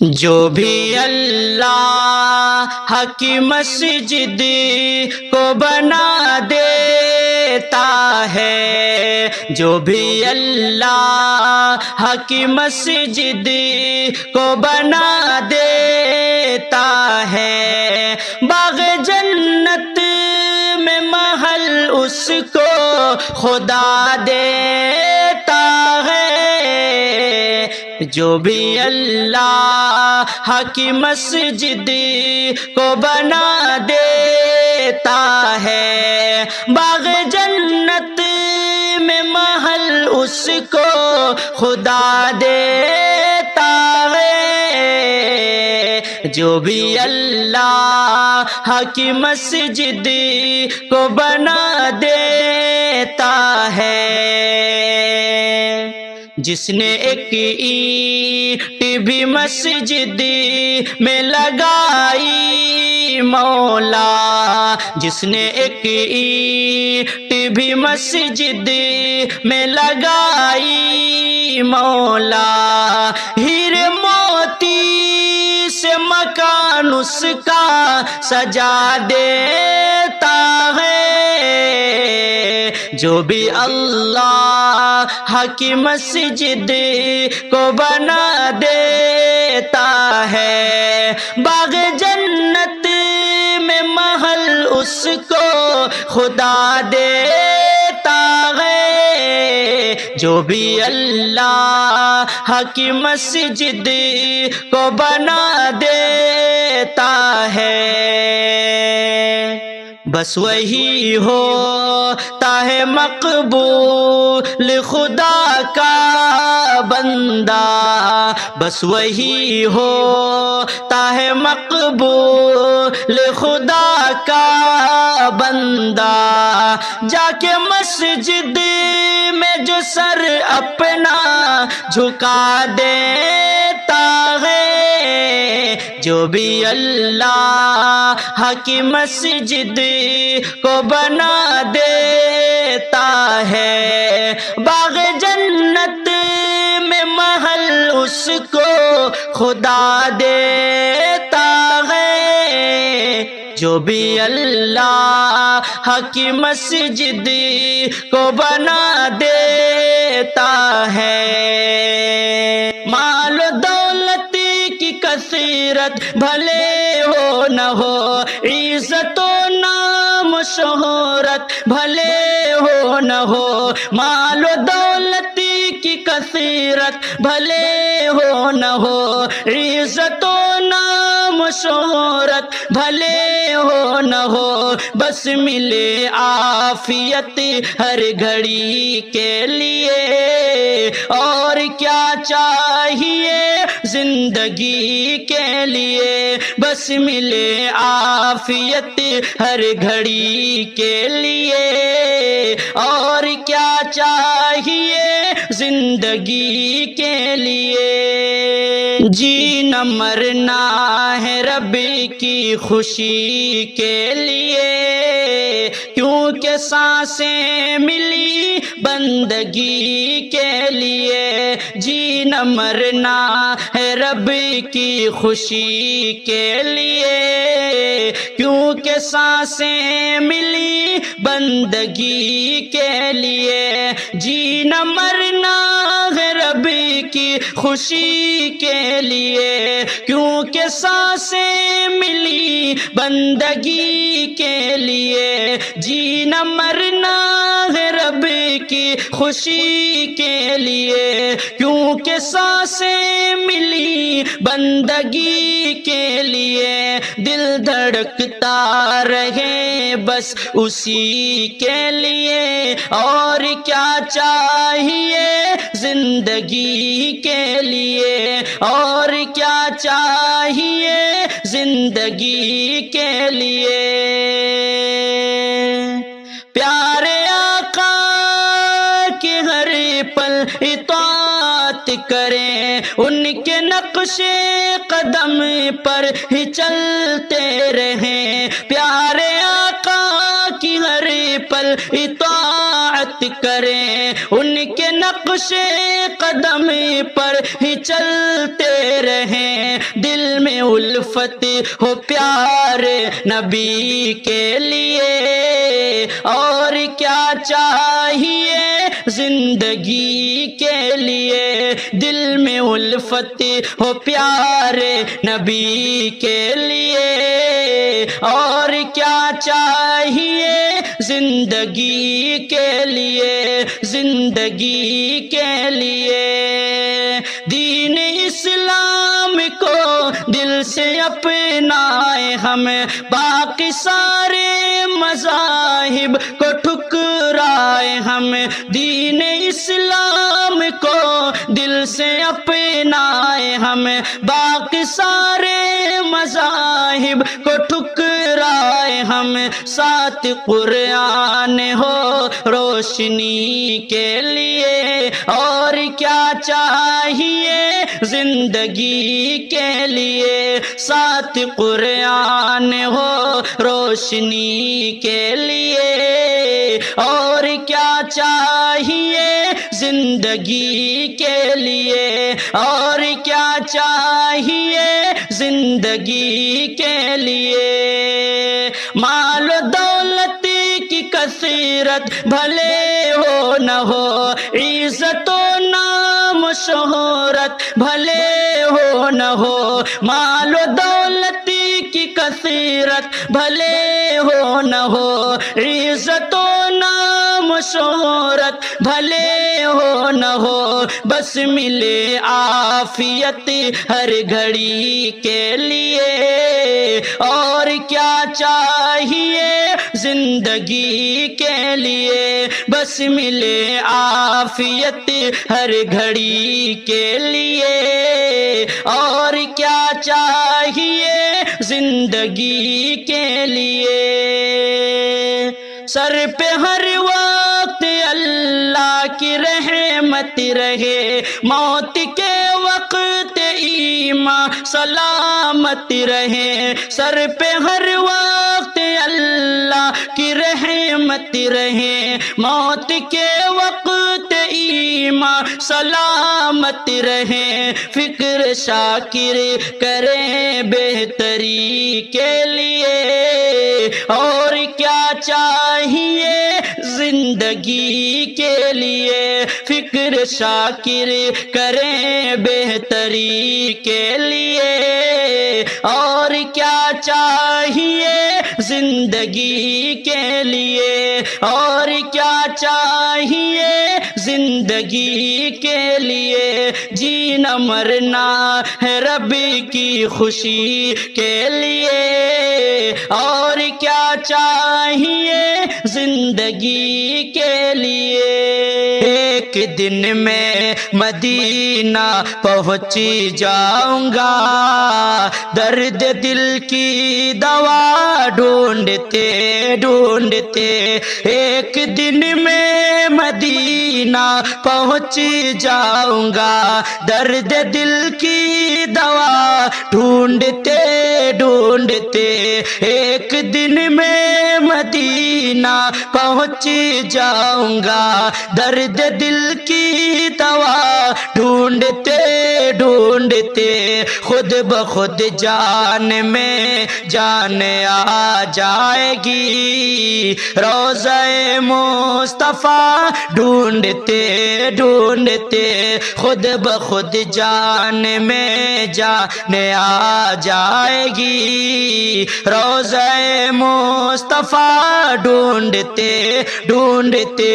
جو بھی اللہ کی مسجد کو بنا دیتا ہے، جو بھی اللہ کی مسجد کو بنا دیتا ہے، باغ جنت میں محل اس کو خدا دیتا ہے۔ جو بھی اللہ کی مسجد کو بنا دیتا ہے، باغ جنت میں محل اس کو خدا دیتا ہے۔ جو بھی اللہ کی مسجد کو بنا دیتا ہے، جس نے ایک اینٹ بھی مسجد میں لگائی مولا، جس نے ایک اینٹ بھی مسجد میں لگائی مولا، ہیرے موتی سے مکان اس کا سجا دیتا ہے۔ جو بھی اللہ کی مسجد کو بنا دیتا ہے، باغ جنت میں محل اس کو خدا دیتا ہے۔ جو بھی اللہ کی مسجد کو بنا دیتا ہے، بس وہی ہوتا ہے مقبول خدا کا بندہ، بس وہی ہوتا ہے مقبول خدا کا بندہ۔ جا کے مسجد میں جو سر اپنا جھکا دیتا ہے، جو بھی اللہ کی مسجد کو بنا دیتا ہے، باغ جنت میں محل اس کو خدا دیتا ہے۔ جو بھی اللہ کی مسجد کو بنا دیتا ہے، مال و دولت کی کثرت بھلے ہو نہ ہو، عزت و نام و شہرت بھلے ہو نہ ہو، مال و دولت کی کثرت بھلے ہو نہ ہو، عزت و نام و شہرت بھلے ہو نہ ہو، بس ملے عافیت ہر گھڑی کے لیے، اور کیا چاہیے زندگی کے لیے، بس ملے عافیت ہر گھڑی کے لیے، اور کیا چاہیے زندگی کے لیے۔ جینا مرنا ہے رب کی خوشی کے لیے، کیونکہ سانسیں ملی بندگی کے لیے، جینا مرنا ہے رب کی خوشی کے لیے، کیونکہ سانسیں ملی بندگی کے لیے، جینا مرنا ہے رب کی خوشی کے لیے، کیونکہ سانسیں ملی بندگی کے لیے، جینا مرنا ہے رب کی خوشی کے لیے، کیونکہ سانسیں ملی بندگی کے لیے، دل دھڑکتا رہے بس اسی کے لیے، اور کیا چاہیے زندگی کے لیے، اور کیا چاہیے زندگی کے لیے۔ پیارے آقا کی ہر پل اطاعت کریں، ان کے نقش قدم پر ہی چلتے رہیں، پیارے آقا کی ہر پل اطاعت کریں، ان کے نقش نقش قدم پر ہی چلتے رہیں، دل میں الفت ہو پیارے نبی کے لیے، اور کیا چاہیے زندگی کے لیے، دل میں الفت ہو پیارے نبی کے لیے، اور کیا چاہیے زندگی کے لیے، زندگی کے لیے۔ دین اسلام کو دل سے اپنائے ہم، باقی سارے مذاہب کو ٹھکرائے ہم، دین اسلام کو دل سے اپنائے ہم، باقی سارے مذاہب کو ٹھکرائے ہم، ساتھ قرآن ہو روشنی کے لیے، اور کیا چاہیے زندگی کے لیے، ساتھ قرآن ہو روشنی کے لیے، اور کیا چاہیے زندگی کے لیے، اور کیا چاہیے زندگی کے لیے۔ مال و دولت کی کثرت بھلے ہو نہ ہو، عزت و نام و شہرت بھلے ہو نہ ہو، مال و دولت کی کثرت بھلے ہو نہ ہو، عزت و نام و شہرت بھلے ہو نہ ہو، بس ملے عافیت ہر گھڑی کے لیے، اور کیا چاہیے زندگی کے لیے، بس ملے عافیت ہر گھڑی کے لیے، اور کیا چاہیے زندگی کے لیے۔ سر پہ ہر وقت اللہ کی رحمت رہے، موت کے وقت ایمان سلامت رہے، سر پہ ہر وقت اللہ کی رحمت رہے، موت کے وقت ایمان سلامت رہے، فکر شاکر کریں بہتری کے لیے، اور کیا چاہیے زندگی کے لیے، فکر شاکر کریں بہتری کے لیے، اور کیا چاہیے زندگی کے لیے، اور کیا چاہیے زندگی کے لیے۔ جینا مرنا ہے رب کی خوشی کے لیے، اور کیا چاہیے زندگی کے لیے۔ ایک دن میں مدینہ پہنچ جاؤں گا، درد دل کی دوا ڈھونڈتے ڈھونڈتے، ایک دن میں مدینہ پہنچ جاؤں گا، درد دل کی دوا ڈھونڈتے ڈھونڈتے، ایک دن میں مدینہ پہنچ جاؤں گا، درد دل کی دوا ڈھونڈتے ڈھونڈتے، خود بخود جان میں جان آ جائے گی، روضہ مصطفیٰ ڈھونڈتے ڈھونڈتے، خود بخود جان میں جان آ جائے گی، روضہ مصطفیٰ ڈھونڈتے ڈھونڈتے۔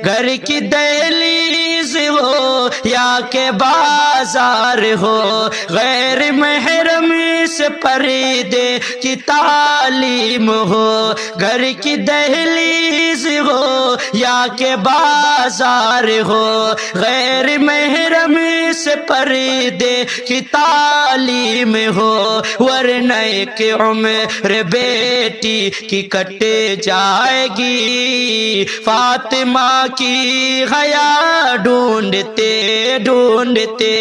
گھر کی دہلیز ہو یا کہ بازار ہو، غیر محرم سے پردے کی تعلیم ہو، گھر کی دہلیز ہو یا کہ بازار ہو، غیر محرم سے پردے کی تعلیم ہو، ورنہ ایک عمر بیٹی کی کٹ جائے گی، فاطمہ کی حیا ڈھونڈتے ڈھونڈتے،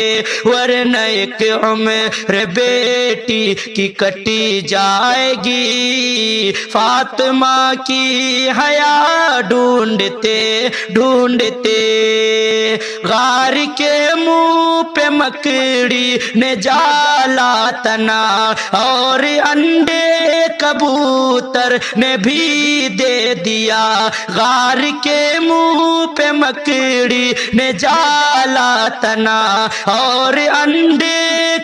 ورنہ ایک عمر بیٹی کی کٹی جائے گی۔ فاطمہ کی حیا ڈھونڈتے ڈھونڈتے غار کے منہ پہ مکڑی نے جالا تنا، اور انڈے کبوتر نے بھی دے دیا۔ غار کے منہ پہ مکڑی نے جالا تنا، اور انڈے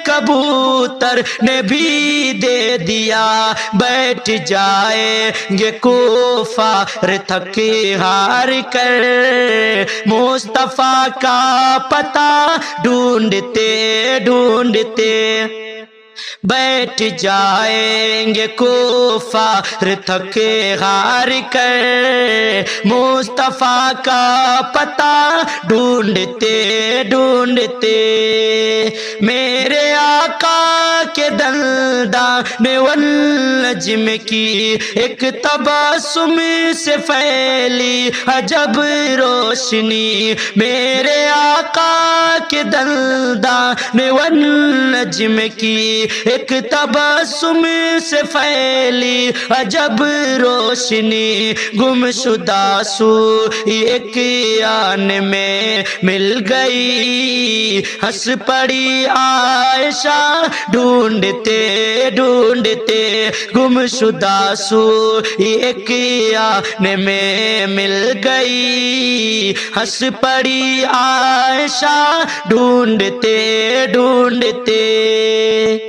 کبوتر نے بھی دے دیا۔ بیٹھ جائیں گے کفار تھک ہار کر، مصطفیٰ کا پتہ ڈھونڈتے ڈھونڈتے۔ بیٹھ جائیں گے کفار تھک ہار کر، مصطفیٰ کا پتہ ڈھونڈتے ڈھونڈتے۔ میرے آقا کے دندان والنجم کی ایک تبسم سے پھیلی عجب روشنی، میرے آقا کے دندان والنجم کی ایک تبسم سے پھیلی عجب روشنی۔ گمشدہ سوئی ایک آن میں مل گئی، ہنس پڑی عائشہ ڈھونڈتے ڈھونڈتے۔ گمشدہ سوئی ایک آن میں مل گئی، ہنس پڑی عائشہ ڈھونڈتے ڈھونڈتے۔